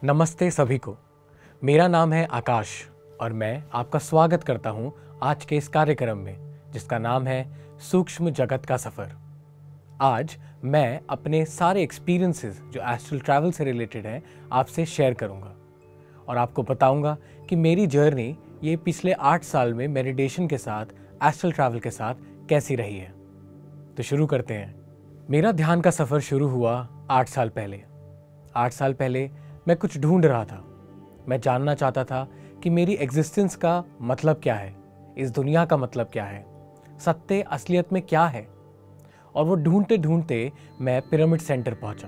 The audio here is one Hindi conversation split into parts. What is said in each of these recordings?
नमस्ते सभी को। मेरा नाम है आकाश और मैं आपका स्वागत करता हूं आज के इस कार्यक्रम में जिसका नाम है सूक्ष्म जगत का सफ़र। आज मैं अपने सारे एक्सपीरियंसेस जो एस्ट्रल ट्रैवल से रिलेटेड हैं आपसे शेयर करूंगा और आपको बताऊंगा कि मेरी जर्नी ये पिछले 8 साल में मेडिटेशन के साथ एस्ट्रल ट्रैवल के साथ कैसी रही है। तो शुरू करते हैं। मेरा ध्यान का सफ़र शुरू हुआ 8 साल पहले। 8 साल पहले मैं कुछ ढूंढ रहा था। मैं जानना चाहता था कि मेरी एग्जिस्टेंस का मतलब क्या है, इस दुनिया का मतलब क्या है, सत्य असलियत में क्या है। और वो ढूंढते ढूंढते मैं पिरामिड सेंटर पहुंचा।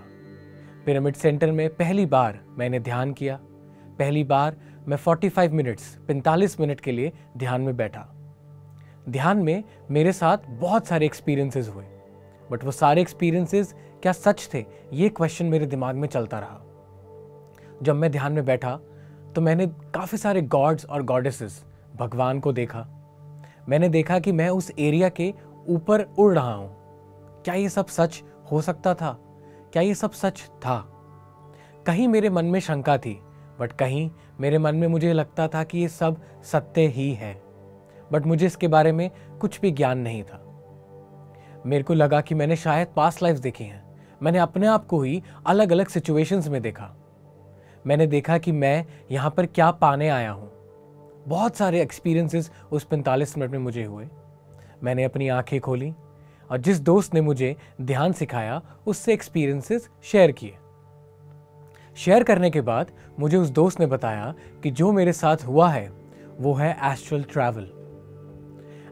पिरामिड सेंटर में पहली बार मैंने ध्यान किया। पहली बार मैं 45 मिनट के लिए ध्यान में बैठा। ध्यान में मेरे साथ बहुत सारे एक्सपीरियंसेस हुए, बट वो सारे एक्सपीरियंसेस क्या सच थे, ये क्वेश्चन मेरे दिमाग में चलता रहा। जब मैं ध्यान में बैठा तो मैंने काफ़ी सारे गॉड्स और गॉडेसेस, भगवान को देखा। मैंने देखा कि मैं उस एरिया के ऊपर उड़ रहा हूँ। क्या ये सब सच हो सकता था? क्या ये सब सच था? कहीं मेरे मन में शंका थी, बट कहीं मेरे मन में मुझे लगता था कि ये सब सत्य ही है, बट मुझे इसके बारे में कुछ भी ज्ञान नहीं था। मेरे को लगा कि मैंने शायद पास्ट लाइफ देखी हैं। मैंने अपने आप को ही अलग अलग सिचुएशंस में देखा। मैंने देखा कि मैं यहाँ पर क्या पाने आया हूँ। बहुत सारे एक्सपीरियंसेस उस 45 मिनट में मुझे हुए। मैंने अपनी आंखें खोली और जिस दोस्त ने मुझे ध्यान सिखाया उससे एक्सपीरियंसेस शेयर किए। शेयर करने के बाद मुझे उस दोस्त ने बताया कि जो मेरे साथ हुआ है वो है एस्ट्रल ट्रैवल।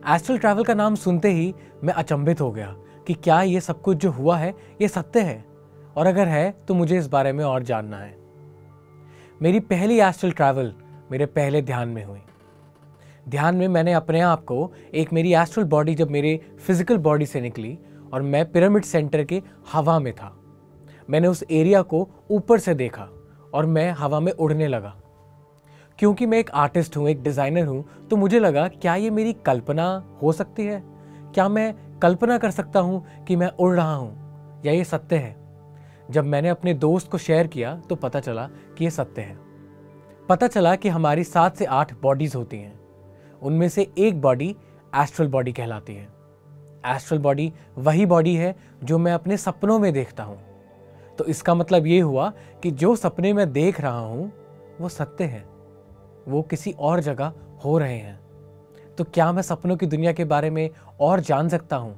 एस्ट्रल ट्रैवल का नाम सुनते ही मैं अचंभित हो गया कि क्या ये सब कुछ जो हुआ है ये सत्य है, और अगर है तो मुझे इस बारे में और जानना है। मेरी पहली एस्ट्रल ट्रैवल मेरे पहले ध्यान में हुई। ध्यान में मैंने अपने आप को मेरी एस्ट्रल बॉडी जब मेरे फिजिकल बॉडी से निकली और मैं पिरामिड सेंटर के हवा में था। मैंने उस एरिया को ऊपर से देखा और मैं हवा में उड़ने लगा। क्योंकि मैं एक आर्टिस्ट हूँ, एक डिज़ाइनर हूँ, तो मुझे लगा क्या ये मेरी कल्पना हो सकती है? क्या मैं कल्पना कर सकता हूँ कि मैं उड़ रहा हूँ, या ये सत्य है? जब मैंने अपने दोस्त को शेयर किया तो पता चला कि ये सत्य है। पता चला कि हमारी 7 से 8 बॉडीज होती हैं। उनमें से एक बॉडी एस्ट्रल बॉडी कहलाती है। एस्ट्रल बॉडी वही बॉडी है जो मैं अपने सपनों में देखता हूँ। तो इसका मतलब ये हुआ कि जो सपने मैं देख रहा हूँ वो सत्य है, वो किसी और जगह हो रहे हैं। तो क्या मैं सपनों की दुनिया के बारे में और जान सकता हूँ?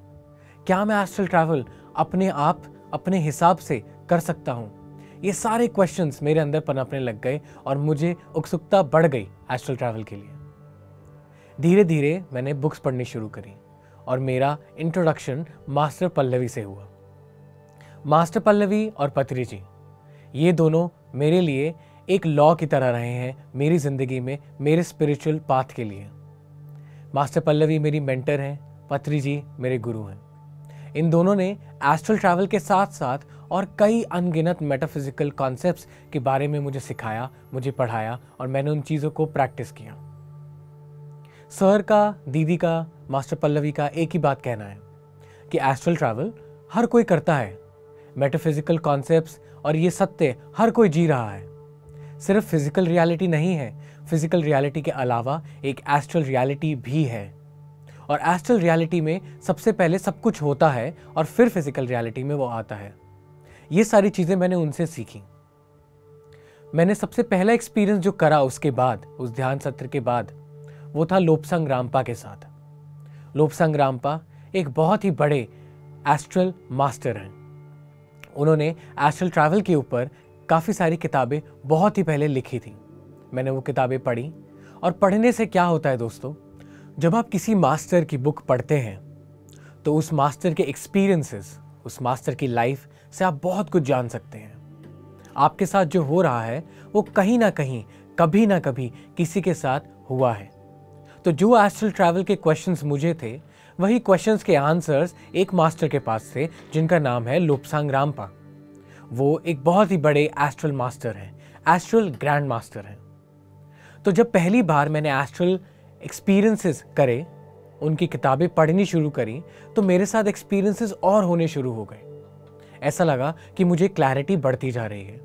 क्या मैं एस्ट्रल ट्रैवल अपने आप अपने हिसाब से कर सकता हूँ? ये सारे क्वेश्चंस मेरे अंदर पनपने लग गए और मुझे उत्सुकता बढ़ गई एस्ट्रल ट्रैवल के लिए। धीरे धीरे मैंने बुक्स पढ़नी शुरू करी और मेरा इंट्रोडक्शन मास्टर पल्लवी से हुआ। मास्टर पल्लवी और पत्री जी, ये दोनों मेरे लिए एक लॉ की तरह रहे हैं मेरी ज़िंदगी में, मेरे स्पिरिचुअल पाथ के लिए। मास्टर पल्लवी मेरी मेंटर हैं, पत्री जी मेरे गुरु हैं। इन दोनों ने एस्ट्रल ट्रैवल के साथ साथ और कई अनगिनत मेटाफिजिकल कॉन्सेप्ट्स के बारे में मुझे सिखाया, मुझे पढ़ाया और मैंने उन चीज़ों को प्रैक्टिस किया। सर का, दीदी का, मास्टर पल्लवी का एक ही बात कहना है कि एस्ट्रल ट्रैवल हर कोई करता है। मेटाफिजिकल कॉन्सेप्ट्स और ये सत्य हर कोई जी रहा है। सिर्फ फिजिकल रियलिटी नहीं है, फिजिकल रियलिटी के अलावा एक एस्ट्रल रियलिटी भी है। और एस्ट्रल रियलिटी में सबसे पहले सब कुछ होता है और फिर फिजिकल रियलिटी में वो आता है। ये सारी चीज़ें मैंने उनसे सीखी। मैंने सबसे पहला एक्सपीरियंस जो करा उसके बाद, उस ध्यान सत्र के बाद, वो था लोपसंग रामपा के साथ। लोपसंग रामपा एक बहुत ही बड़े एस्ट्रल मास्टर हैं। उन्होंने एस्ट्रल ट्रैवल के ऊपर काफ़ी सारी किताबें बहुत ही पहले लिखी थी। मैंने वो किताबें पढ़ी और पढ़ने से क्या होता है दोस्तों, जब आप किसी मास्टर की बुक पढ़ते हैं तो उस मास्टर के एक्सपीरियंसेस, उस मास्टर की लाइफ से आप बहुत कुछ जान सकते हैं। आपके साथ जो हो रहा है वो कहीं ना कहीं, कभी ना कभी किसी के साथ हुआ है। तो जो एस्ट्रल ट्रैवल के क्वेश्चंस मुझे थे, वही क्वेश्चंस के आंसर्स एक मास्टर के पास थे जिनका नाम है लोपसांग रामपा। वो एक बहुत ही बड़े एस्ट्रल मास्टर हैं, एस्ट्रल ग्रैंड मास्टर हैं। तो जब पहली बार मैंने एस्ट्रल एक्सपीरियंसेस करे, उनकी किताबें पढ़नी शुरू करी, तो मेरे साथ एक्सपीरियंसेस और होने शुरू हो गए। ऐसा लगा कि मुझे क्लैरिटी बढ़ती जा रही है।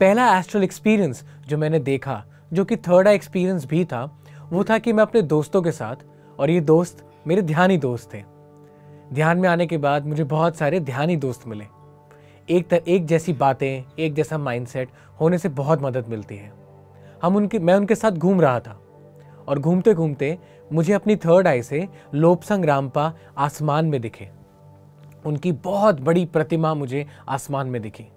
पहला एस्ट्रल एक्सपीरियंस जो मैंने देखा, जो कि थर्ड आई एक्सपीरियंस भी था, वो था कि मैं अपने दोस्तों के साथ, और ये दोस्त मेरे ध्यानी दोस्त थे। ध्यान में आने के बाद मुझे बहुत सारे ध्यानी दोस्त मिले। एक जैसी बातें, एक जैसा माइंडसेट होने से बहुत मदद मिलती है। मैं उनके साथ घूम रहा था और घूमते घूमते मुझे अपनी थर्ड आई से लोपसंग रामपा आसमान में दिखे। उनकी बहुत बड़ी प्रतिमा मुझे आसमान में दिखी।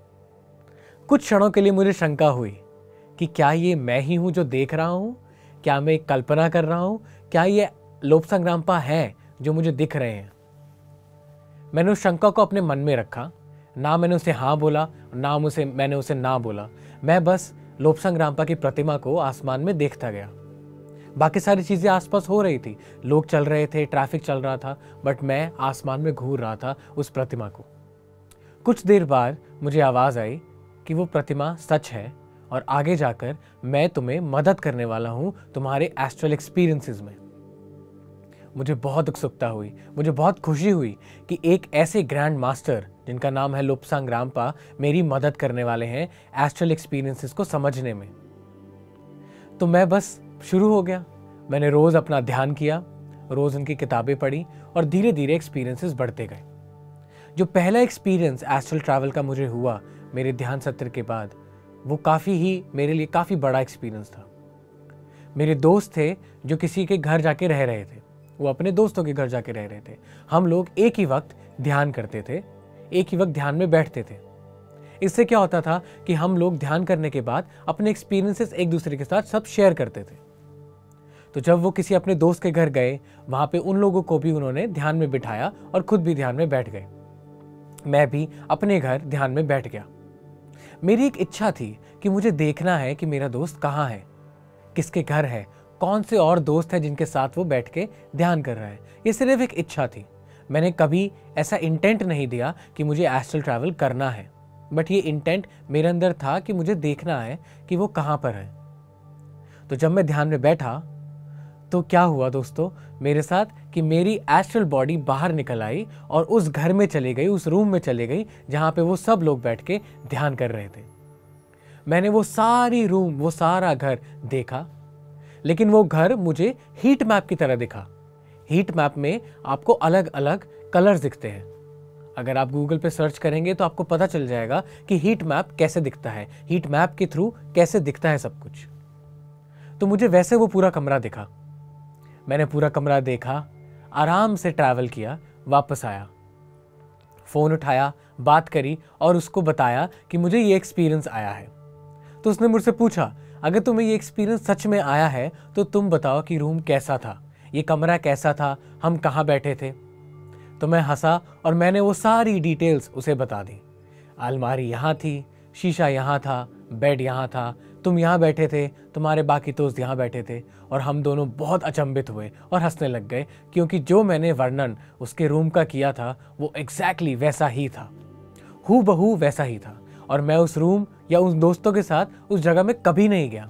कुछ क्षणों के लिए मुझे शंका हुई कि क्या ये मैं ही हूं जो देख रहा हूं? क्या मैं कल्पना कर रहा हूं? क्या ये लोपसंग रामपा है जो मुझे दिख रहे हैं? मैंने उस शंका को अपने मन में रखा। ना मैंने उसे हाँ बोला, मैंने उसे ना बोला। मैं बस लोपसंग रामपा की प्रतिमा को आसमान में देखता गया। बाकी सारी चीजें आसपास हो रही थी, लोग चल रहे थे, ट्रैफिक चल रहा था, बट मैं आसमान में घूर रहा था उस प्रतिमा को। कुछ देर बाद मुझे आवाज आई कि वो प्रतिमा सच है और आगे जाकर मैं तुम्हें मदद करने वाला हूं तुम्हारे एस्ट्रल एक्सपीरियंसेस में। मुझे बहुत उत्सुकता हुई, मुझे बहुत खुशी हुई कि एक ऐसे ग्रैंड मास्टर जिनका नाम है लोपसंग रामपा मेरी मदद करने वाले हैं एस्ट्रल एक्सपीरियंसेस को समझने में। तो मैं बस शुरू हो गया। मैंने रोज अपना ध्यान किया, रोज उनकी किताबें पढ़ी और धीरे धीरे एक्सपीरियंसेस बढ़ते गए। जो पहला एक्सपीरियंस एस्ट्रल ट्रैवल का मुझे हुआ मेरे ध्यान सत्र के बाद, वो मेरे लिए काफ़ी बड़ा एक्सपीरियंस था। मेरे दोस्त थे जो किसी के घर जाके रह रहे थे, वो अपने दोस्तों के घर जाके रह रहे थे। हम लोग एक ही वक्त ध्यान करते थे, एक ही वक्त ध्यान में बैठते थे। इससे क्या होता था कि हम लोग ध्यान करने के बाद अपने एक्सपीरियंसेस एक दूसरे के साथ सब शेयर करते थे। तो जब वो किसी अपने दोस्त के घर गए, वहां पे उन लोगों को भी उन्होंने ध्यान में बिठाया और खुद भी ध्यान में बैठ गए। मैं भी अपने घर ध्यान में बैठ गया। मेरी एक इच्छा थी कि मुझे देखना है कि मेरा दोस्त कहाँ है, किसके घर है, कौन से और दोस्त है जिनके साथ वो बैठ के ध्यान कर रहा है। ये सिर्फ एक इच्छा थी। मैंने कभी ऐसा इंटेंट नहीं दिया कि मुझे एस्ट्रल ट्रैवल करना है, बट ये इंटेंट मेरे अंदर था कि मुझे देखना है कि वो कहाँ पर है। तो जब मैं ध्यान में बैठा तो क्या हुआ दोस्तों मेरे साथ कि मेरी एस्ट्रल बॉडी बाहर निकल आई और उस घर में चली गई, उस रूम में चली गई जहाँ पे वो सब लोग बैठ के ध्यान कर रहे थे। मैंने वो सारी रूम, वो सारा घर देखा, लेकिन वो घर मुझे हीट मैप की तरह दिखा। हीट मैप में आपको अलग अलग कलर्स दिखते हैं। अगर आप गूगल पे सर्च करेंगे तो आपको पता चल जाएगा कि हीट मैप कैसे दिखता है, हीट मैप के थ्रू कैसे दिखता है सब कुछ। तो मुझे वैसे वो पूरा कमरा दिखा। मैंने पूरा कमरा देखा, आराम से ट्रैवल किया, वापस आया, फ़ोन उठाया, बात करी और उसको बताया कि मुझे ये एक्सपीरियंस आया है। तो उसने मुझसे पूछा, अगर तुम्हें ये एक्सपीरियंस सच में आया है तो तुम बताओ कि रूम कैसा था, ये कमरा कैसा था, हम कहाँ बैठे थे। तो मैं हंसा और मैंने वो सारी डिटेल्स उसे बता दी। अलमारी यहाँ थी, शीशा यहाँ था, बेड यहाँ था, तुम यहाँ बैठे थे, तुम्हारे बाकी दोस्त यहाँ बैठे थे। और हम दोनों बहुत अचंभित हुए और हंसने लग गए, क्योंकि जो मैंने वर्णन उसके रूम का किया था वो एग्जैक्टली वैसा ही था, हूबहू वैसा ही था। और मैं उस रूम या उन दोस्तों के साथ उस जगह में कभी नहीं गया।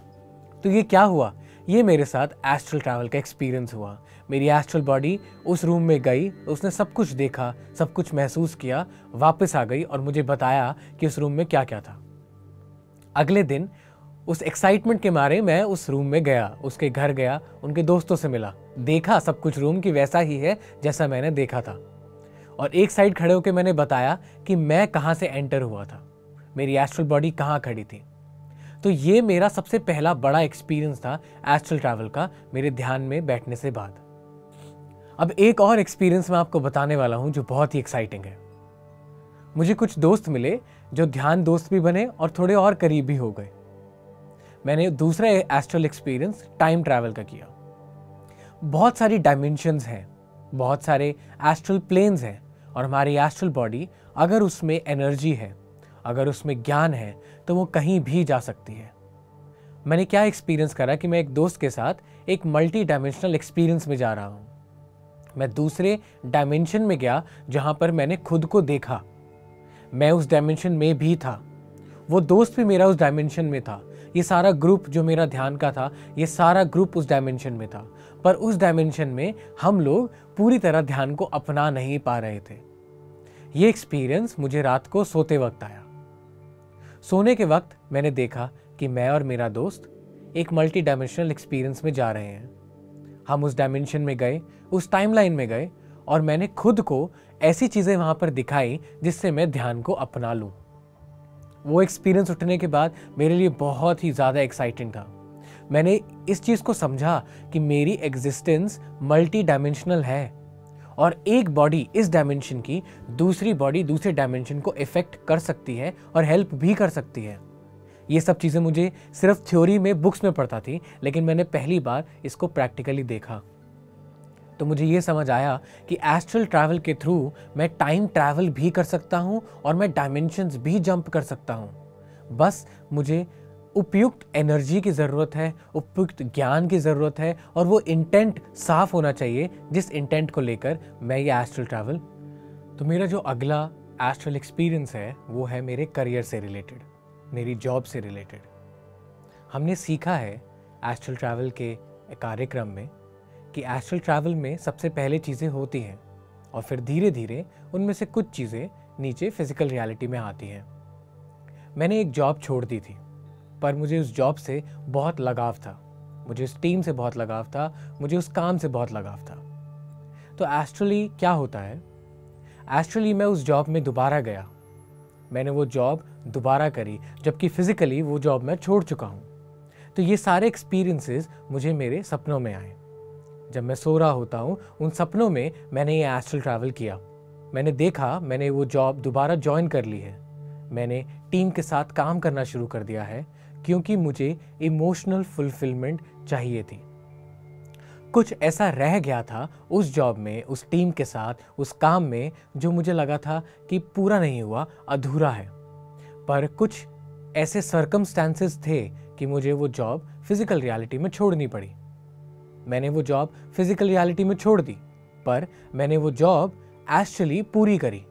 तो ये क्या हुआ? ये मेरे साथ एस्ट्रल ट्रैवल का एक्सपीरियंस हुआ। मेरी एस्ट्रल बॉडी उस रूम में गई, उसने सब कुछ देखा, सब कुछ महसूस किया, वापस आ गई और मुझे बताया कि उस रूम में क्या क्या था। अगले दिन उस एक्साइटमेंट के मारे मैं उस रूम में गया, उसके घर गया, उनके दोस्तों से मिला, देखा सब कुछ रूम की वैसा ही है जैसा मैंने देखा था। और एक साइड खड़े होकर मैंने बताया कि मैं कहाँ से एंटर हुआ था, मेरी एस्ट्रल बॉडी कहाँ खड़ी थी। तो ये मेरा सबसे पहला बड़ा एक्सपीरियंस था एस्ट्रल ट्रैवल का, मेरे ध्यान में बैठने से बाद। अब एक और एक्सपीरियंस मैं आपको बताने वाला हूँ जो बहुत ही एक्साइटिंग है। मुझे कुछ दोस्त मिले जो ध्यान दोस्त भी बने और थोड़े और करीब भी हो गए। मैंने दूसरा एस्ट्रल एक्सपीरियंस टाइम ट्रैवल का किया। बहुत सारी डायमेंशंस हैं, बहुत सारे एस्ट्रल प्लेन्स हैं, और हमारी एस्ट्रल बॉडी अगर उसमें एनर्जी है, अगर उसमें ज्ञान है, तो वो कहीं भी जा सकती है। मैंने क्या एक्सपीरियंस करा कि मैं एक दोस्त के साथ एक मल्टी डायमेंशनल एक्सपीरियंस में जा रहा हूँ। मैं दूसरे डायमेंशन में गया जहाँ पर मैंने खुद को देखा। मैं उस डायमेंशन में भी था, वो दोस्त भी मेरा उस डायमेंशन में था, ये सारा ग्रुप जो मेरा ध्यान का था, ये सारा ग्रुप उस डायमेंशन में था। पर उस डायमेंशन में हम लोग पूरी तरह ध्यान को अपना नहीं पा रहे थे। ये एक्सपीरियंस मुझे रात को सोते वक्त आया। सोने के वक्त मैंने देखा कि मैं और मेरा दोस्त एक मल्टी डायमेंशनल एक्सपीरियंस में जा रहे हैं। हम उस डायमेंशन में गए, उस टाइमलाइन में गए और मैंने खुद को ऐसी चीज़ें वहाँ पर दिखाई जिससे मैं ध्यान को अपना लूँ। वो एक्सपीरियंस उठने के बाद मेरे लिए बहुत ही ज़्यादा एक्साइटिंग था। मैंने इस चीज़ को समझा कि मेरी एग्जिस्टेंस मल्टी डायमेंशनल है और एक बॉडी इस डायमेंशन की दूसरी बॉडी दूसरे डायमेंशन को इफेक्ट कर सकती है और हेल्प भी कर सकती है। ये सब चीज़ें मुझे सिर्फ थ्योरी में बुक्स में पढ़ता थी, लेकिन मैंने पहली बार इसको प्रैक्टिकली देखा तो मुझे ये समझ आया कि एस्ट्रल ट्रैवल के थ्रू मैं टाइम ट्रैवल भी कर सकता हूँ और मैं डायमेंशंस भी जंप कर सकता हूँ। बस मुझे उपयुक्त एनर्जी की ज़रूरत है, उपयुक्त ज्ञान की ज़रूरत है और वो इंटेंट साफ होना चाहिए जिस इंटेंट को लेकर मैं ये एस्ट्रल ट्रैवल। तो मेरा जो अगला एस्ट्रल एक्सपीरियंस है वो है मेरे करियर से रिलेटेड, मेरी जॉब से रिलेटेड। हमने सीखा है एस्ट्रल ट्रैवल के कार्यक्रम में कि एस्ट्रल ट्रैवल में सबसे पहले चीज़ें होती हैं और फिर धीरे धीरे उनमें से कुछ चीज़ें नीचे फिजिकल रियलिटी में आती हैं। मैंने एक जॉब छोड़ दी थी, पर मुझे उस जॉब से बहुत लगाव था, मुझे उस टीम से बहुत लगाव था, मुझे उस काम से बहुत लगाव था। तो एस्ट्रली क्या होता है? एस्ट्रली मैं उस जॉब में दोबारा गया, मैंने वो जॉब दोबारा करी, जबकि फिजिकली वो जॉब मैं छोड़ चुका हूँ। तो ये सारे एक्सपीरियंसेस मुझे मेरे सपनों में आए। जब मैं सो रहा होता हूँ उन सपनों में मैंने ये एस्ट्रल ट्रैवल किया। मैंने देखा मैंने वो जॉब दोबारा ज्वाइन कर ली है, मैंने टीम के साथ काम करना शुरू कर दिया है क्योंकि मुझे इमोशनल फुलफिलमेंट चाहिए थी। कुछ ऐसा रह गया था उस जॉब में, उस टीम के साथ, उस काम में जो मुझे लगा था कि पूरा नहीं हुआ, अधूरा है। पर कुछ ऐसे सर्कमस्टेंसेस थे कि मुझे वो जॉब फिजिकल रियलिटी में छोड़नी पड़ी। मैंने वो जॉब फिजिकल रियलिटी में छोड़ दी, पर मैंने वो जॉब एस्ट्रली पूरी करी।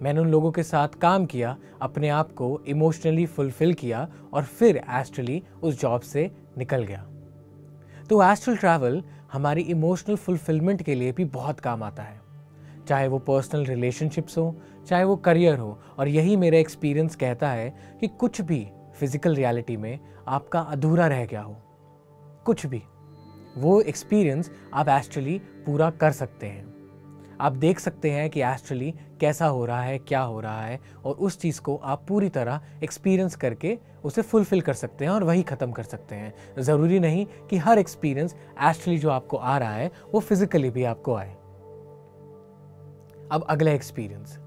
मैंने उन लोगों के साथ काम किया, अपने आप को इमोशनली फुलफिल किया और फिर एस्ट्रली उस जॉब से निकल गया। तो एस्ट्रल ट्रैवल हमारी इमोशनल फुलफिलमेंट के लिए भी बहुत काम आता है, चाहे वो पर्सनल रिलेशनशिप्स हो, चाहे वो करियर हो। और यही मेरा एक्सपीरियंस कहता है कि कुछ भी फिजिकल रियलिटी में आपका अधूरा रह गया हो, कुछ भी, वो एक्सपीरियंस आप एस्ट्रली पूरा कर सकते हैं। आप देख सकते हैं कि एस्ट्रली कैसा हो रहा है, क्या हो रहा है, और उस चीज़ को आप पूरी तरह एक्सपीरियंस करके उसे फुलफिल कर सकते हैं और वही ख़त्म कर सकते हैं। ज़रूरी नहीं कि हर एक्सपीरियंस एस्ट्रली जो आपको आ रहा है वो फिजिकली भी आपको आए। अब अगला एक्सपीरियंस,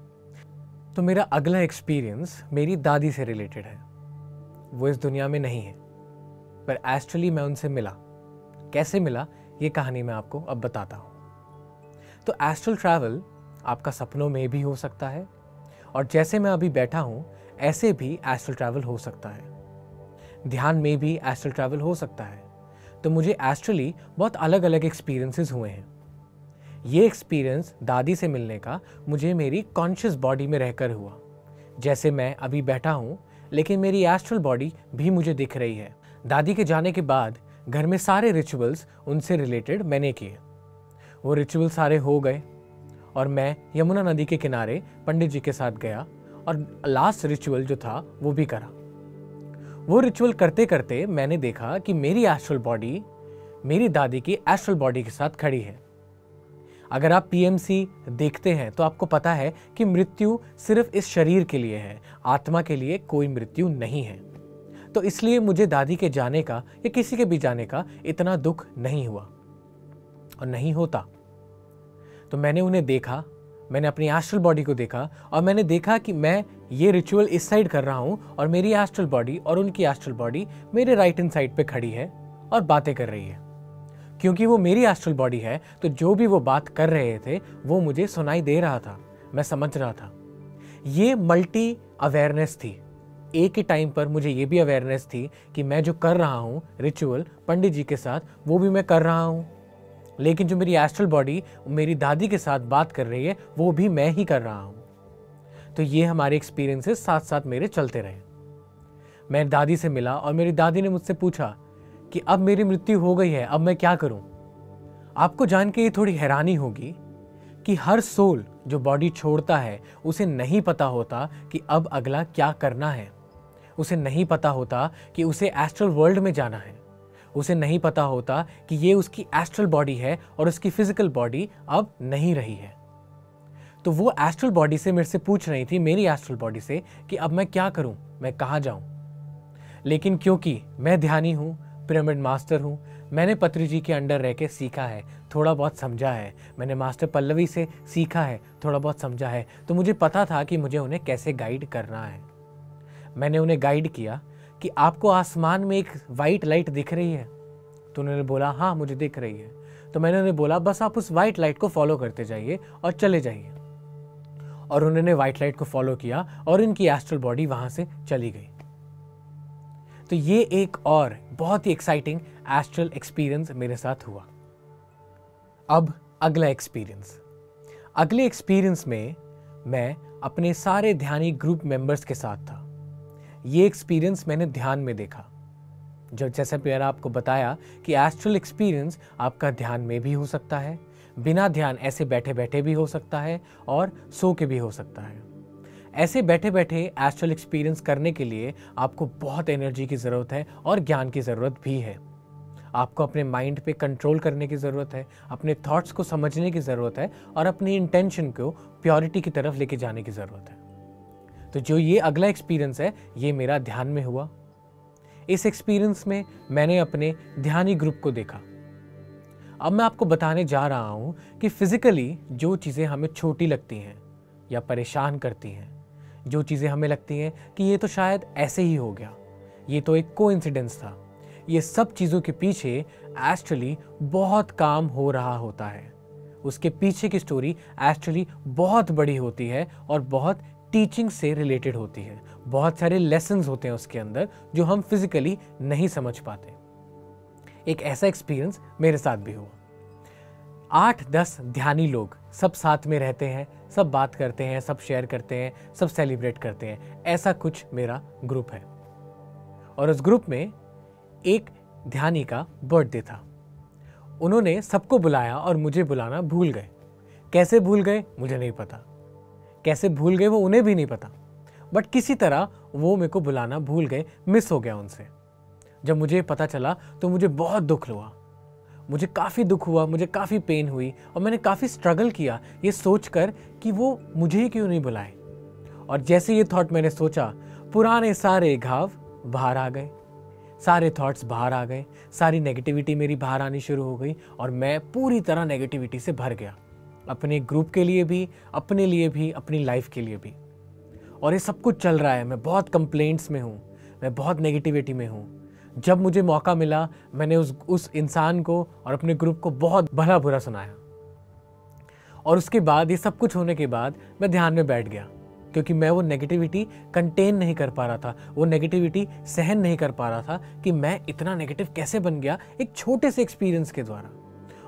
तो मेरा अगला एक्सपीरियंस मेरी दादी से रिलेटेड है। वो इस दुनिया में नहीं है, पर एस्ट्रली मैं उनसे मिला। कैसे मिला ये कहानी मैं आपको अब बताता हूँ। तो एस्ट्रल ट्रैवल आपका सपनों में भी हो सकता है और जैसे मैं अभी बैठा हूँ ऐसे भी एस्ट्रल ट्रैवल हो सकता है। ध्यान में भी एस्ट्रल ट्रैवल हो सकता है। तो मुझे एस्ट्रली बहुत अलग अलग एक्सपीरियंसेस हुए हैं। ये एक्सपीरियंस दादी से मिलने का मुझे मेरी कॉन्शियस बॉडी में रहकर हुआ। जैसे मैं अभी बैठा हूँ लेकिन मेरी एस्ट्रल बॉडी भी मुझे दिख रही है। दादी के जाने के बाद घर में सारे रिचुअल्स उनसे रिलेटेड मैंने किए। वो रिचुअल सारे हो गए और मैं यमुना नदी के किनारे पंडित जी के साथ गया और लास्ट रिचुअल जो था वो भी करा। वो रिचुअल करते करते मैंने देखा कि मेरी एस्ट्रल बॉडी मेरी दादी की एस्ट्रल बॉडी के साथ खड़ी है। अगर आप पीएमसी देखते हैं तो आपको पता है कि मृत्यु सिर्फ इस शरीर के लिए है, आत्मा के लिए कोई मृत्यु नहीं है। तो इसलिए मुझे दादी के जाने का या किसी के भी जाने का इतना दुख नहीं हुआ और नहीं होता। तो मैंने उन्हें देखा, मैंने अपनी एस्ट्रल बॉडी को देखा और मैंने देखा कि मैं ये रिचुअल इस साइड कर रहा हूँ और मेरी एस्ट्रल बॉडी और उनकी एस्ट्रल बॉडी मेरे राइट हैंड साइड पे खड़ी है और बातें कर रही है। क्योंकि वो मेरी एस्ट्रल बॉडी है तो जो भी वो बात कर रहे थे वो मुझे सुनाई दे रहा था, मैं समझ रहा था। ये मल्टी अवेयरनेस थी। एक ही टाइम पर मुझे ये भी अवेयरनेस थी कि मैं जो कर रहा हूँ रिचुअल पंडित जी के साथ वो भी मैं कर रहा हूँ, लेकिन जो मेरी एस्ट्रल बॉडी मेरी दादी के साथ बात कर रही है वो भी मैं ही कर रहा हूँ। तो ये हमारे एक्सपीरियंसेस साथ साथ मेरे चलते रहे। मैं दादी से मिला और मेरी दादी ने मुझसे पूछा कि अब मेरी मृत्यु हो गई है, अब मैं क्या करूं। आपको जान के ये थोड़ी हैरानी होगी कि हर सोल जो बॉडी छोड़ता है उसे नहीं पता होता कि अब अगला क्या करना है। उसे नहीं पता होता कि उसे एस्ट्रल वर्ल्ड में जाना है। उसे नहीं पता होता कि ये उसकी एस्ट्रल बॉडी है और उसकी फिजिकल बॉडी अब नहीं रही है। तो वो एस्ट्रल बॉडी से मेरे से पूछ रही थी, मेरी एस्ट्रल बॉडी से, कि अब मैं क्या करूं, मैं कहाँ जाऊं। लेकिन क्योंकि मैं ध्यानी हूँ, पिरामिड मास्टर हूँ, मैंने पत्री जी के अंडर रह के सीखा है, थोड़ा बहुत समझा है, मैंने मास्टर पल्लवी से सीखा है, थोड़ा बहुत समझा है, तो मुझे पता था कि मुझे उन्हें कैसे गाइड करना है। मैंने उन्हें गाइड किया कि आपको आसमान में एक वाइट लाइट दिख रही है। तो उन्होंने बोला हाँ मुझे दिख रही है। तो मैंने उन्हें बोला बस आप उस वाइट लाइट को फॉलो करते जाइए और चले जाइए। और उन्होंने वाइट लाइट को फॉलो किया और इनकी एस्ट्रल बॉडी वहां से चली गई। तो ये एक और बहुत ही एक्साइटिंग एस्ट्रल एक्सपीरियंस मेरे साथ हुआ। अब अगला एक्सपीरियंस। अगले एक्सपीरियंस में मैं अपने सारे ध्यानी ग्रुप मेंबर्स के साथ था। ये एक्सपीरियंस मैंने ध्यान में देखा। जैसे मैंने आपको बताया कि एस्ट्रल एक्सपीरियंस आपका ध्यान में भी हो सकता है, बिना ध्यान ऐसे बैठे बैठे भी हो सकता है और सो के भी हो सकता है। ऐसे बैठे बैठे एस्ट्रल एक्सपीरियंस करने के लिए आपको बहुत एनर्जी की ज़रूरत है और ज्ञान की ज़रूरत भी है। आपको अपने माइंड पे कंट्रोल करने की ज़रूरत है, अपने थॉट्स को समझने की ज़रूरत है और अपनी इंटेंशन को प्योरिटी की तरफ लेके जाने की ज़रूरत है। तो जो ये अगला एक्सपीरियंस है ये मेरा ध्यान में हुआ। इस एक्सपीरियंस में मैंने अपने ध्यानी ग्रुप को देखा। अब मैं आपको बताने जा रहा हूँ कि फिजिकली जो चीज़ें हमें छोटी लगती हैं या परेशान करती हैं, जो चीज़ें हमें लगती हैं कि ये तो शायद ऐसे ही हो गया, ये तो एक कोइंसिडेंस था, ये सब चीज़ों के पीछे एक्चुअली बहुत काम हो रहा होता है। उसके पीछे की स्टोरी एक्चुअली बहुत बड़ी होती है और बहुत टीचिंग से रिलेटेड होती है। बहुत सारे लेसन्स होते हैं उसके अंदर जो हम फिजिकली नहीं समझ पाते। एक ऐसा एक्सपीरियंस मेरे साथ भी हुआ। 8-10 ध्यानी लोग सब साथ में रहते हैं, सब बात करते हैं, सब शेयर करते हैं, सब सेलिब्रेट करते हैं। ऐसा कुछ मेरा ग्रुप है और उस ग्रुप में एक ध्यानी का बर्थडे था। उन्होंने सबको बुलाया और मुझे बुलाना भूल गए। कैसे भूल गए मुझे नहीं पता, कैसे भूल गए वो उन्हें भी नहीं पता, बट किसी तरह वो मेरे को बुलाना भूल गए, मिस हो गया उनसे। जब मुझे पता चला तो मुझे बहुत दुख हुआ, मुझे काफ़ी दुख हुआ, मुझे काफ़ी पेन हुई और मैंने काफ़ी स्ट्रगल किया ये सोचकर कि वो मुझे ही क्यों नहीं बुलाए। और जैसे ये थॉट मैंने सोचा, पुराने सारे घाव बाहर आ गए, सारे थॉट्स बाहर आ गए, सारी नेगेटिविटी मेरी बाहर आनी शुरू हो गई और मैं पूरी तरह नेगेटिविटी से भर गया, अपने ग्रुप के लिए भी, अपने लिए भी, अपनी लाइफ के लिए भी। और ये सब कुछ चल रहा है, मैं बहुत कंप्लेंट्स में हूँ, मैं बहुत नेगेटिविटी में हूँ। जब मुझे मौका मिला मैंने उस इंसान को और अपने ग्रुप को बहुत भला बुरा सुनाया। और उसके बाद ये सब कुछ होने के बाद मैं ध्यान में बैठ गया, क्योंकि मैं वो नेगेटिविटी कंटेन नहीं कर पा रहा था, वो नेगेटिविटी सहन नहीं कर पा रहा था कि मैं इतना नेगेटिव कैसे बन गया एक छोटे से एक्सपीरियंस के द्वारा।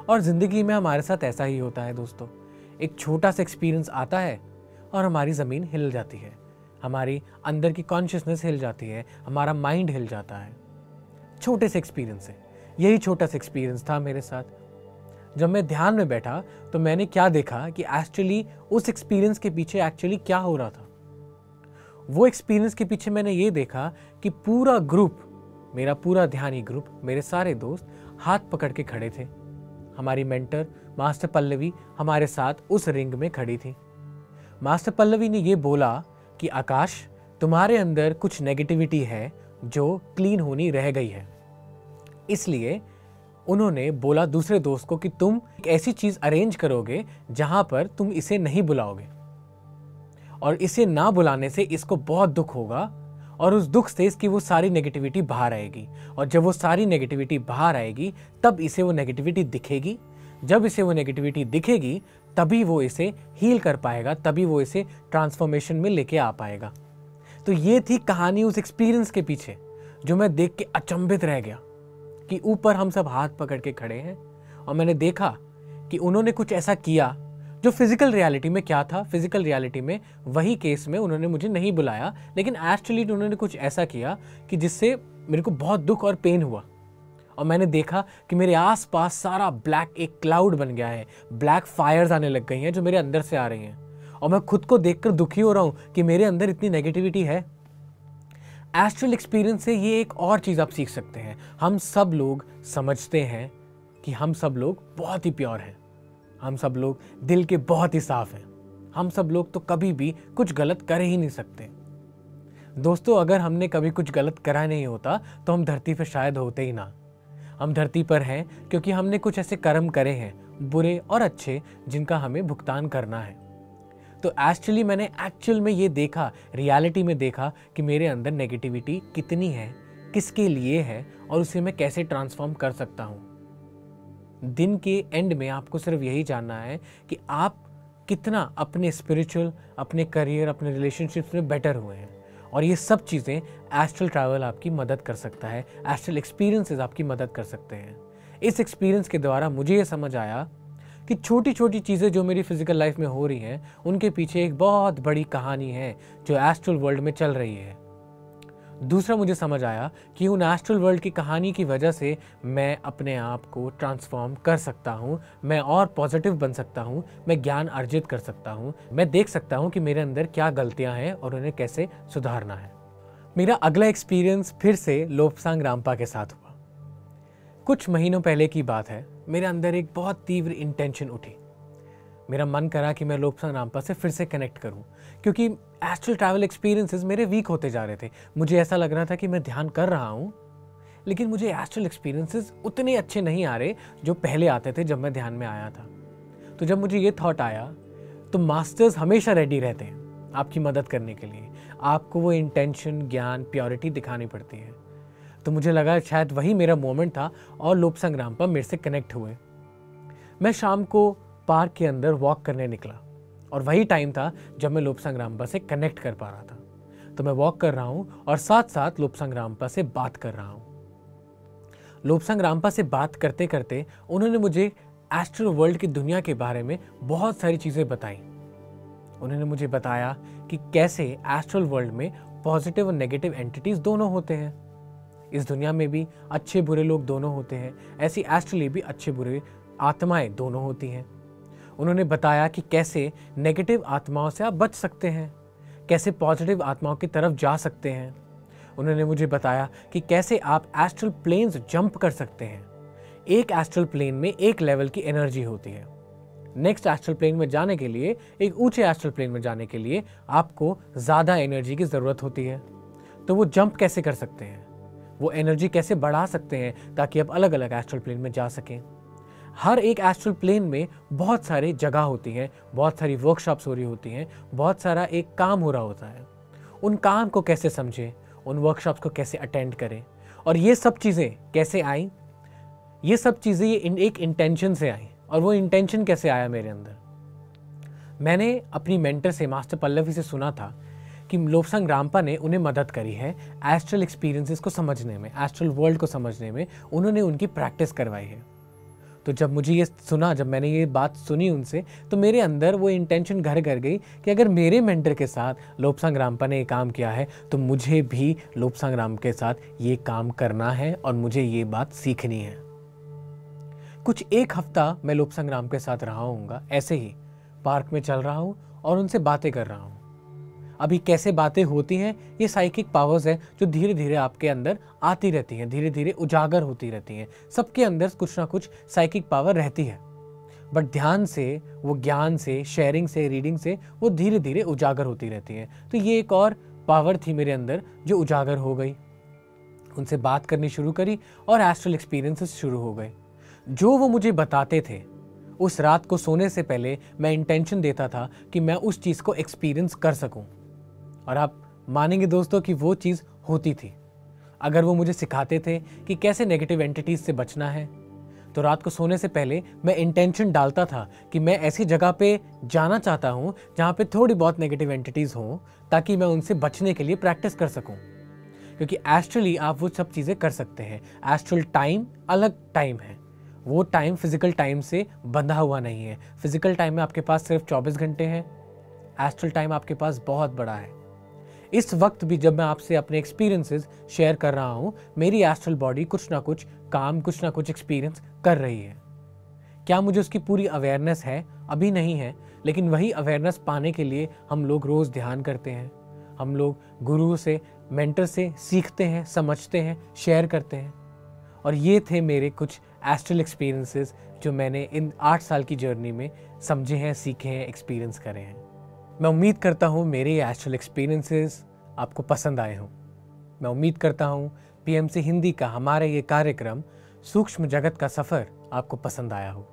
और ज़िंदगी में हमारे साथ ऐसा ही होता है दोस्तों, एक छोटा सा एक्सपीरियंस आता है और हमारी ज़मीन हिल जाती है, हमारी अंदर की कॉन्शियसनेस हिल जाती है, हमारा माइंड हिल जाता है। छोटे से एक्सपीरियंस है, यही छोटा सा एक्सपीरियंस था मेरे साथ। जब मैं ध्यान में बैठा तो मैंने क्या देखा कि एक्चुअली उस एक्सपीरियंस के पीछे एक्चुअली क्या हो रहा था। वो एक्सपीरियंस के पीछे मैंने ये देखा कि पूरा ग्रुप, मेरा पूरा ध्यानी ग्रुप, मेरे सारे दोस्त हाथ पकड़ के खड़े थे। हमारी मेंटर मास्टर पल्लवी हमारे साथ उस रिंग में खड़ी थी। मास्टर पल्लवी ने ये बोला कि आकाश, तुम्हारे अंदर कुछ नेगेटिविटी है जो क्लीन होनी रह गई है। इसलिए उन्होंने बोला दूसरे दोस्त को कि तुम एक ऐसी चीज अरेंज करोगे जहां पर तुम इसे नहीं बुलाओगे, और इसे ना बुलाने से इसको बहुत दुख होगा और उस दुख से इसकी वो सारी नेगेटिविटी बाहर आएगी, और जब वो सारी नेगेटिविटी बाहर आएगी तब इसे वो नेगेटिविटी दिखेगी। जब इसे वो नेगेटिविटी दिखेगी तभी वो इसे हील कर पाएगा, तभी वो इसे ट्रांसफॉर्मेशन में लेके आ पाएगा। तो ये थी कहानी उस एक्सपीरियंस के पीछे, जो मैं देख के अचंभित रह गया कि ऊपर हम सब हाथ पकड़ के खड़े हैं और मैंने देखा कि उन्होंने कुछ ऐसा किया जो फिजिकल रियलिटी में क्या था। फिजिकल रियलिटी में वही केस में उन्होंने मुझे नहीं बुलाया, लेकिन एक्चुअली उन्होंने कुछ ऐसा किया कि जिससे मेरे को बहुत दुख और पेन हुआ। और मैंने देखा कि मेरे आसपास सारा ब्लैक एक क्लाउड बन गया है, ब्लैक फायर्स आने लग गई हैं जो मेरे अंदर से आ रही हैं, और मैं खुद को देखकर दुखी हो रहा हूँ कि मेरे अंदर इतनी नेगेटिविटी है। एस्ट्रल एक्सपीरियंस से ये एक और चीज़ आप सीख सकते हैं। हम सब लोग समझते हैं कि हम सब लोग बहुत ही प्योर हैं, हम सब लोग दिल के बहुत ही साफ हैं, हम सब लोग तो कभी भी कुछ गलत कर ही नहीं सकते। दोस्तों, अगर हमने कभी कुछ गलत करा नहीं होता तो हम धरती पर शायद होते ही ना। हम धरती पर हैं क्योंकि हमने कुछ ऐसे कर्म करे हैं, बुरे और अच्छे, जिनका हमें भुगतान करना है। तो मैंने एक्चुअल में ये देखा, रियलिटी में देखा कि मेरे अंदर नेगेटिविटी कितनी है, किसके लिए है और उसे मैं कैसे ट्रांसफॉर्म कर सकता हूँ। दिन के एंड में आपको सिर्फ यही जानना है कि आप कितना अपने स्पिरिचुअल, अपने करियर, अपने रिलेशनशिप्स में बेटर हुए हैं। और ये सब चीज़ें एस्ट्रल ट्रैवल आपकी मदद कर सकता है, एस्ट्रल एक्सपीरियंसेस आपकी मदद कर सकते हैं। इस एक्सपीरियंस के द्वारा मुझे ये समझ आया कि छोटी छोटी चीज़ें जो मेरी फिजिकल लाइफ में हो रही हैं, उनके पीछे एक बहुत बड़ी कहानी है जो एस्ट्रल वर्ल्ड में चल रही है। दूसरा, मुझे समझ आया कि उन एस्ट्रल वर्ल्ड की कहानी की वजह से मैं अपने आप को ट्रांसफॉर्म कर सकता हूँ, मैं और पॉजिटिव बन सकता हूँ, मैं ज्ञान अर्जित कर सकता हूँ, मैं देख सकता हूँ कि मेरे अंदर क्या गलतियाँ हैं और उन्हें कैसे सुधारना है। मेरा अगला एक्सपीरियंस फिर से लोब्सांग रामपा के साथ हुआ। कुछ महीनों पहले की बात है। मेरे अंदर एक बहुत तीव्र इंटेंशन उठी। मेरा मन करा कि मैं लोब्सांग रामपा से फिर से कनेक्ट करूं, क्योंकि एस्ट्रल ट्रैवल एक्सपीरियंसेस मेरे वीक होते जा रहे थे। मुझे ऐसा लग रहा था कि मैं ध्यान कर रहा हूं, लेकिन मुझे एस्ट्रल एक्सपीरियंसेस उतने अच्छे नहीं आ रहे जो पहले आते थे जब मैं ध्यान में आया था। तो जब मुझे ये थॉट आया, तो मास्टर्स हमेशा रेडी रहते हैं आपकी मदद करने के लिए। आपको वो इंटेंशन, ज्ञान, प्योरिटी दिखानी पड़ती है। तो मुझे लगा शायद वही मेरा मोमेंट था और लोब्सांग रामपा मेरे से कनेक्ट हुए। मैं शाम को पार्क के अंदर वॉक करने निकला और वही टाइम था जब मैं लोब्सांग रामपा से कनेक्ट कर पा रहा था। तो मैं वॉक कर रहा हूँ और साथ साथ लोब्सांग रामपा से बात कर रहा हूँ। लोब्सांग रामपा से बात करते करते उन्होंने मुझे एस्ट्रल वर्ल्ड की दुनिया के बारे में बहुत सारी चीज़ें बताई। उन्होंने मुझे बताया कि कैसे एस्ट्रल वर्ल्ड में पॉजिटिव और नेगेटिव एंटिटीज दोनों होते हैं। इस दुनिया में भी अच्छे बुरे लोग दोनों होते हैं, ऐसी एस्ट्रली भी अच्छे बुरे आत्माएं दोनों होती हैं। उन्होंने बताया कि कैसे नेगेटिव आत्माओं से आप बच सकते हैं, कैसे पॉजिटिव आत्माओं की तरफ जा सकते हैं। उन्होंने मुझे बताया कि कैसे आप एस्ट्रल प्लेन्स जंप कर सकते हैं। एक एस्ट्रल प्लेन में एक लेवल की एनर्जी होती है। नेक्स्ट एस्ट्रल प्लेन में जाने के लिए, एक ऊंचे एस्ट्रल प्लेन में जाने के लिए आपको ज़्यादा एनर्जी की ज़रूरत होती है। तो वो जंप कैसे कर सकते हैं, वो एनर्जी कैसे बढ़ा सकते हैं ताकि आप अलग अलग एस्ट्रल प्लेन में जा सकें। हर एक एस्ट्रल प्लेन में बहुत सारी जगह होती हैं, बहुत सारी वर्कशॉप्स हो रही होती हैं, बहुत सारा एक काम हो रहा होता है। उन काम को कैसे समझें, उन वर्कशॉप्स को कैसे अटेंड करें, और ये सब चीज़ें कैसे आई, ये सब चीज़ें एक इंटेंशन से आई। और वो इंटेंशन कैसे आया मेरे अंदर, मैंने अपनी मेंटर से, मास्टर पल्लवी से सुना था कि लोब्सांग रामपा ने उन्हें मदद करी है एस्ट्रल एक्सपीरियंसेस को समझने में, एस्ट्रल वर्ल्ड को समझने में। उन्होंने उनकी प्रैक्टिस करवाई है। तो जब मुझे ये सुना, जब मैंने ये बात सुनी उनसे, तो मेरे अंदर वो इंटेंशन घर कर गई कि अगर मेरे मेंटर के साथ लोब्सांग रामपा ने ये काम किया है तो मुझे भी लोब्सांग राम के साथ ये काम करना है और मुझे ये बात सीखनी है। कुछ एक हफ्ता मैं लोब्सांग राम के साथ रहा हूँगा, ऐसे ही पार्क में चल रहा हूँ और उनसे बातें कर रहा हूँ। अभी कैसे बातें होती हैं, ये साइकिक पावर्स है जो धीरे धीरे आपके अंदर आती रहती हैं, धीरे धीरे उजागर होती रहती हैं। सबके अंदर कुछ ना कुछ साइकिक पावर रहती है, बट ध्यान से, वो ज्ञान से, शेयरिंग से, रीडिंग से वो धीरे धीरे उजागर होती रहती हैं। तो ये एक और पावर थी मेरे अंदर जो उजागर हो गई। उनसे बात करनी शुरू करी और एस्ट्रल एक्सपीरियंसेस शुरू हो गए। जो वो मुझे बताते थे, उस रात को सोने से पहले मैं इंटेंशन देता था कि मैं उस चीज़ को एक्सपीरियंस कर सकूं। और आप मानेंगे दोस्तों कि वो चीज़ होती थी। अगर वो मुझे सिखाते थे कि कैसे नेगेटिव एंटिटीज से बचना है, तो रात को सोने से पहले मैं इंटेंशन डालता था कि मैं ऐसी जगह पे जाना चाहता हूँ जहाँ पे थोड़ी बहुत नेगेटिव एंटिटीज हों, ताकि मैं उनसे बचने के लिए प्रैक्टिस कर सकूँ। क्योंकि एस्ट्रली आप वो सब चीज़ें कर सकते हैं। एस्ट्रल टाइम अलग टाइम है, वो टाइम फिजिकल टाइम से बंधा हुआ नहीं है। फिजिकल टाइम में आपके पास सिर्फ 24 घंटे हैं, एस्ट्रल टाइम आपके पास बहुत बड़ा है। इस वक्त भी जब मैं आपसे अपने एक्सपीरियंसेस शेयर कर रहा हूँ, मेरी एस्ट्रल बॉडी कुछ ना कुछ काम, कुछ ना कुछ एक्सपीरियंस कर रही है। क्या मुझे उसकी पूरी अवेयरनेस है? अभी नहीं है, लेकिन वही अवेयरनेस पाने के लिए हम लोग रोज़ ध्यान करते हैं, हम लोग गुरु से, मेंटर से सीखते हैं, समझते हैं, शेयर करते हैं। और ये थे मेरे कुछ एस्ट्रल एक्सपीरियंसेस जो मैंने इन 8 साल की जर्नी में समझे हैं, सीखे हैं, एक्सपीरियंस करे हैं। मैं उम्मीद करता हूँ मेरे ये एस्ट्रल एक्सपीरियंसेस आपको पसंद आए हों। मैं उम्मीद करता हूँ पीएमसी हिंदी का हमारा ये कार्यक्रम सूक्ष्म जगत का सफ़र आपको पसंद आया हो।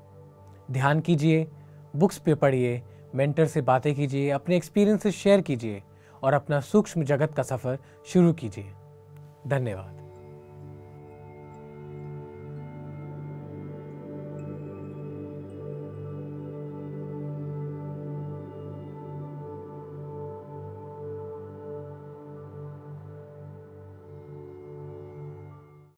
ध्यान कीजिए, बुक्स पे पढ़िए, मेंटर से बातें कीजिए, अपने एक्सपीरियंसेस शेयर कीजिए और अपना सूक्ष्म जगत का सफ़र शुरू कीजिए। धन्यवाद।